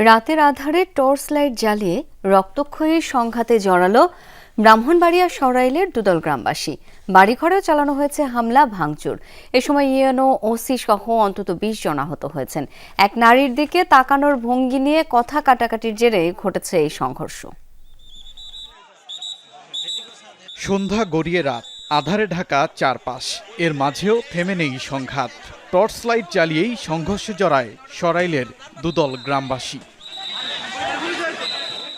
রাতের আঁধারে torch light জ্বালিয়ে রক্তক্ষয়ী সংঘাতে জড়ালো ব্রাহ্মণবাড়িয়া সরাইলের দুদল গ্রামবাসী। বাড়িঘরেও চালানো হয়েছে হামলা ভাঙচুর। এ সময় ইউএনও ওসি সহ অন্তত ২০ জন আহত হয়েছেন। এক নারীর দিকে তাকানোর ভঙ্গি নিয়ে কথা কাটাকাটির জেরে ঘটেছে এই সংঘর্ষ। সন্ধ্যা গড়িয়ে রাত, আঁধারে ঢাকা চারপাশ, এর মাঝেও থেমে নেই সংঘাত। টর্চ লাইট জ্বালিয়েই সংঘর্ষে জড়ায় সরাইলের দুদল গ্রামবাসী।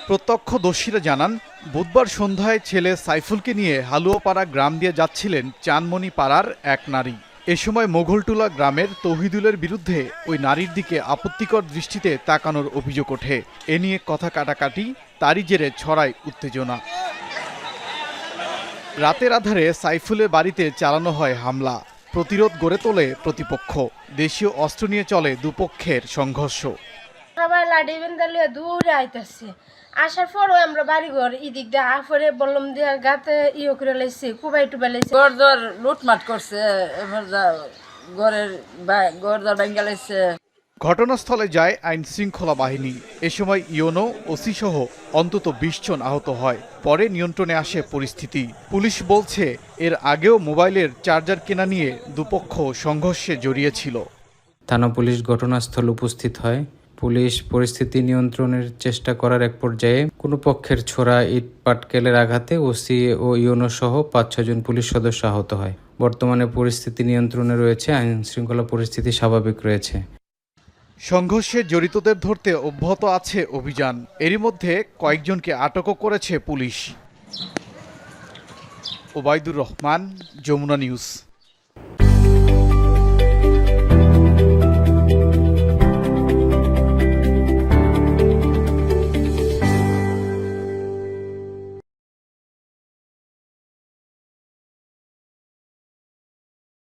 প্রত্যক্ষদর্শীরা জানান, বুধবার সন্ধ্যায় ছেলে সাইফুলকে নিয়ে হালুয়াপাড়া গ্রাম দিয়ে যাচ্ছিলেন চানমণি পাড়ার এক নারী। এ সময় মোঘলটুলা গ্রামের তৌহিদুলের বিরুদ্ধে ওই নারীর দিকে আপত্তিকর দৃষ্টিতে তাকানোর অভিযোগ ওঠে। এ নিয়ে কথা কাটাকাটি, তারই জেরে ছড়ায় উত্তেজনা। রাতের আধারে সাইফুলের বাড়িতে চালানো হয় হামলা। প্রতিরোধ গড়ে তোলে প্রতিপক্ষ। দেশীয় অস্ত্র নিয়ে চলে দুপক্ষের সংঘর্ষ। সবাই লাঠি বেঁধে দূরে আইতেছে, আসার পরও আমরা বাড়িঘর এদিক দিয়ে আফরে বললাম দিয়ে গাতে করে লাইছে, কুবাই টুবাই লাইছে, ঘর লুটমাট করছে, ঘর ভেঙে লাইছে। ঘটনাস্থলে যায় আইন শৃঙ্খলা বাহিনী। এ সময় ইউএনও ওসি সহ অন্তত ২০ জন আহত হয়। পরে নিয়ন্ত্রণে আসে পরিস্থিতি। পুলিশ বলছে, এর আগেও মোবাইলের চার্জার কেনা নিয়ে দুপক্ষ সংঘর্ষে জড়িয়েছিল। থানা পুলিশ ঘটনাস্থল উপস্থিত হয়। পুলিশ পরিস্থিতি নিয়ন্ত্রণের চেষ্টা করার এক পর্যায়ে কোনো পক্ষের ছোড়া ইট পাটকেলের আঘাতে ওসি ও ইউএনও সহ ৫-৬ জন পুলিশ সদস্য আহত হয়। বর্তমানে পরিস্থিতি নিয়ন্ত্রণে রয়েছে, আইন শৃঙ্খলা পরিস্থিতি স্বাভাবিক রয়েছে। সংঘর্ষে জড়িতদের ধরতে অব্যাহত আছে অভিযান। এরই মধ্যে কয়েকজনকে আটকও করেছে পুলিশ। ওবায়দুর রহমান, যমুনা নিউজ।